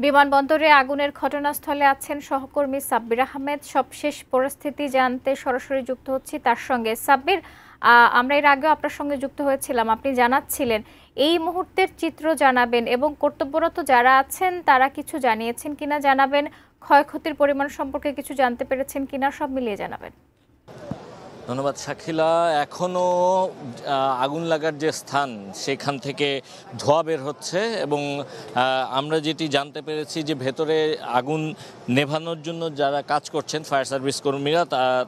বিমানবন্দরে আগুনের ঘটনাস্থলে আছেন সহকর্মী সাব্বির আহমেদ। সবশেষ পরিস্থিতি জানতে সরাসরি যুক্ত হচ্ছি তার সঙ্গে। সাব্বির, আমরা এর আগেও আপনার সঙ্গে যুক্ত হয়েছিলাম, আপনি জানাচ্ছিলেন এই মুহূর্তের চিত্র জানাবেন এবং কর্তব্যরত যারা আছেন তারা কিছু জানিয়েছেন কিনা জানাবেন, ক্ষয়ক্ষতির পরিমাণ সম্পর্কে কিছু জানতে পেরেছেন কিনা সব মিলিয়ে জানাবেন। ধন্যবাদ শাকিলা। এখনও আগুন লাগার যে স্থান সেখান থেকে ধোঁয়া বের হচ্ছে এবং আমরা যেটি জানতে পেরেছি যে ভেতরে আগুন নেভানোর জন্য যারা কাজ করছেন ফায়ার সার্ভিস কর্মীরা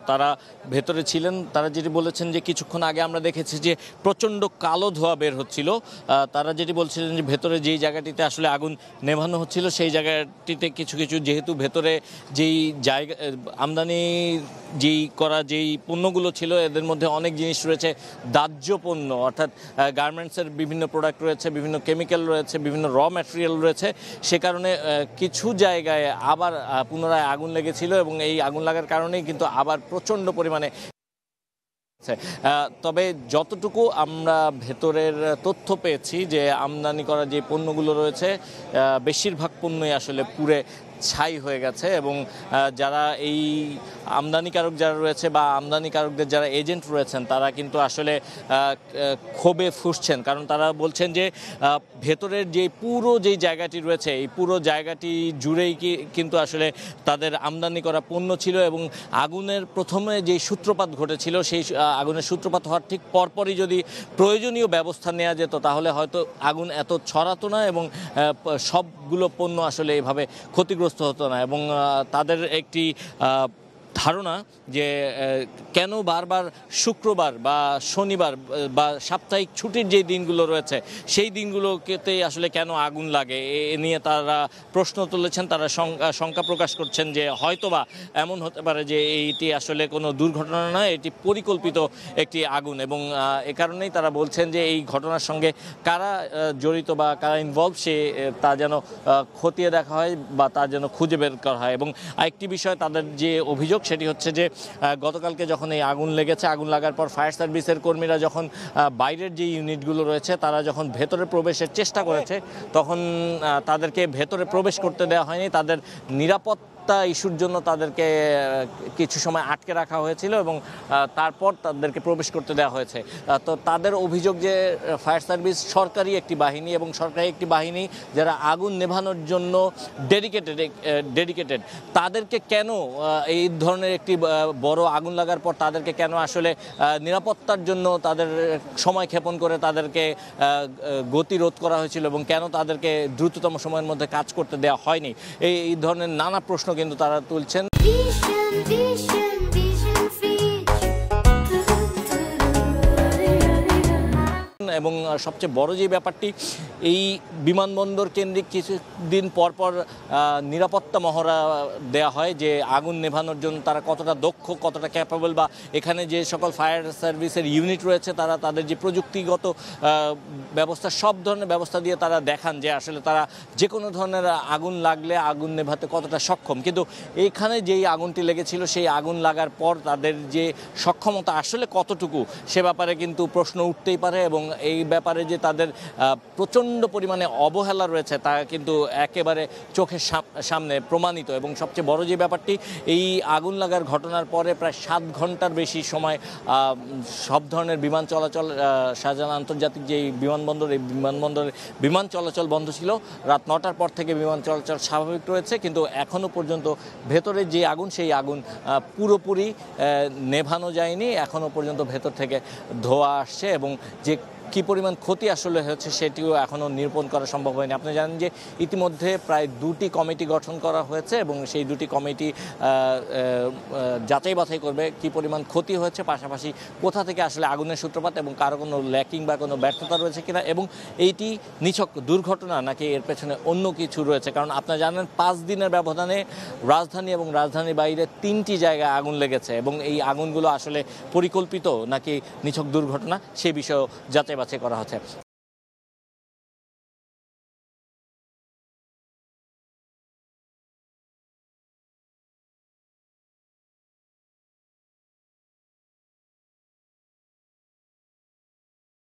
তারা ভেতরে ছিলেন। তারা যেটি বলেছেন যে কিছুক্ষণ আগে আমরা দেখেছি যে প্রচণ্ড কালো ধোঁয়া বের হচ্ছিল। তারা যেটি বলছিলেন যে ভেতরে যেই জায়গাটিতে আসলে আগুন নেভানো হচ্ছিল সেই জায়গাটিতে কিছু কিছু যেহেতু ভেতরে যেই জায়গা আমদানি যেই পণ্যগুলো ছিল এদের মধ্যে অনেক জিনিস রয়েছে দাহ্য পণ্য, অর্থাৎ গার্মেন্টসের বিভিন্ন প্রোডাক্ট রয়েছে, বিভিন্ন কেমিক্যাল রয়েছে, বিভিন্ন র ম্যাটেরিয়াল রয়েছে। সে কারণে কিছু জায়গায় আবার পুনরায় আগুন লেগেছিল এবং এই আগুন লাগার কারণেই কিন্তু আবার প্রচণ্ড পরিমাণে। তবে যতটুকু আমরা ভেতরের তথ্য পেয়েছি যে আমদানি করা যে পণ্যগুলো রয়েছে বেশিরভাগ পণ্যই আসলে পুড়ে ছাই হয়ে গেছে এবং যারা এই আমদানিকারক যারা রয়েছে বা আমদানিকারকদের যারা এজেন্ট রয়েছেন তারা কিন্তু আসলে ক্ষোভে ফুঁসছেন, কারণ তারা বলছেন যে ভেতরের যে পুরো যেই জায়গাটি রয়েছে এই পুরো জায়গাটি জুড়েই কিন্তু আসলে তাদের আমদানি করা পণ্য ছিল এবং আগুনের প্রথমে যেই সূত্রপাত ঘটেছিল সেই আগুনের সূত্রপাত হওয়ার ঠিক পরপরই যদি প্রয়োজনীয় ব্যবস্থা নেওয়া যেত তাহলে হয়তো আগুন এত ছড়াতো না এবং সবগুলো পণ্য আসলে এভাবে ক্ষতিগ্রস্ত হতো না। এবং তাদের একটি ধারণা যে কেন বারবার শুক্রবার বা শনিবার বা সাপ্তাহিক ছুটির যে দিনগুলো রয়েছে সেই দিনগুলোকেতেই আসলে কেন আগুন লাগে এ নিয়ে তারা প্রশ্ন তুলেছেন। তারা শঙ্কা প্রকাশ করছেন যে হয়তোবা এমন হতে পারে যে এইটি আসলে কোনো দুর্ঘটনা নয়, এটি পরিকল্পিত একটি আগুন এবং এ কারণেই তারা বলছেন যে এই ঘটনার সঙ্গে কারা জড়িত বা কারা ইনভলভ তা যেন খতিয়ে দেখা হয় বা তা যেন খুঁজে বের করা হয়। এবং আরেকটি বিষয় তাদের যে অভিযোগ সেটি হচ্ছে যে গতকালকে যখন এই আগুন লেগেছে, আগুন লাগার পর ফায়ার সার্ভিসের কর্মীরা যখন বাইরের যে ইউনিটগুলো রয়েছে তারা যখন ভেতরে প্রবেশের চেষ্টা করেছে তখন তাদেরকে ভেতরে প্রবেশ করতে দেওয়া হয়নি। তাদের নিরাপত্তা ইস্যুর জন্য তাদেরকে কিছু সময় আটকে রাখা হয়েছিল এবং তারপর তাদেরকে প্রবেশ করতে দেওয়া হয়েছে। তো তাদের অভিযোগ যে ফায়ার সার্ভিস সরকারি একটি বাহিনী এবং সরকারি একটি বাহিনী যারা আগুন নেভানোর জন্য ডেডিকেটেড তাদেরকে কেন এই ধরনের একটি বড় আগুন লাগার পর তাদেরকে কেন আসলে নিরাপত্তার জন্য তাদের সময় ক্ষেপণ করে তাদেরকে গতিরোধ করা হয়েছিল এবং কেন তাদেরকে দ্রুততম সময়ের মধ্যে কাজ করতে দেওয়া হয়নি, এই ধরনের নানা প্রশ্ন কিন্তু তারা তুলছেন। এবং সবচেয়ে বড় যে ব্যাপারটি, এই বিমানবন্দর কেন্দ্রিক কিছুদিন পর নিরাপত্তা মহড়া দেওয়া হয় যে আগুন নেভানোর জন্য তারা কতটা দক্ষ, কতটা ক্যাপাবল, বা এখানে যে সকল ফায়ার সার্ভিসের ইউনিট রয়েছে তারা তাদের যে প্রযুক্তিগত ব্যবস্থা সব ধরনের ব্যবস্থা দিয়ে তারা দেখান যে আসলে তারা যে কোনো ধরনের আগুন লাগলে আগুন নেভাতে কতটা সক্ষম। কিন্তু এইখানে যেই আগুনটি লেগেছিল সেই আগুন লাগার পর তাদের যে সক্ষমতা আসলে কতটুকু সে ব্যাপারে কিন্তু প্রশ্ন উঠতেই পারে এবং এই ব্যাপারে যে তাদের প্রচণ্ড পরিমাণে অবহেলা রয়েছে তা কিন্তু একেবারে চোখের সামনে প্রমাণিত। এবং সবচেয়ে বড় যে ব্যাপারটি, এই আগুন লাগার ঘটনার পরে প্রায় 7 ঘন্টার বেশি সময় সব ধরনের বিমান চলাচল, শাহজালাল আন্তর্জাতিক যে বিমানবন্দর এই বিমানবন্দরে বিমান চলাচল বন্ধ ছিল। রাত 9টার পর থেকে বিমান চলাচল স্বাভাবিক রয়েছে, কিন্তু এখনও পর্যন্ত ভেতরে যে আগুন সেই আগুন পুরোপুরি নেভানো যায়নি। এখনও পর্যন্ত ভেতর থেকে ধোঁয়া আসছে এবং যে কী পরিমাণ ক্ষতি আসলে হয়েছে সেটিও এখনও নিরূপণ করা সম্ভব হয়নি। আপনি জানেন যে ইতিমধ্যে প্রায় 2টি কমিটি গঠন করা হয়েছে এবং সেই 2টি কমিটি যাচাই বাছাই করবে কী পরিমাণ ক্ষতি হয়েছে, পাশাপাশি কোথা থেকে আসলে আগুনের সূত্রপাত এবং কারো কোনো ল্যাকিং বা কোনো ব্যর্থতা রয়েছে কিনা এবং এইটি নিছক দুর্ঘটনা নাকি এর পেছনে অন্য কিছু রয়েছে। কারণ আপনারা জানেন 5 দিনের ব্যবধানে রাজধানী এবং রাজধানীর বাইরে 3টি জায়গায় আগুন লেগেছে এবং এই আগুনগুলো আসলে পরিকল্পিত নাকি নিছক দুর্ঘটনা সেই বিষয়েও যাচাই বাছাই করা হচ্ছে।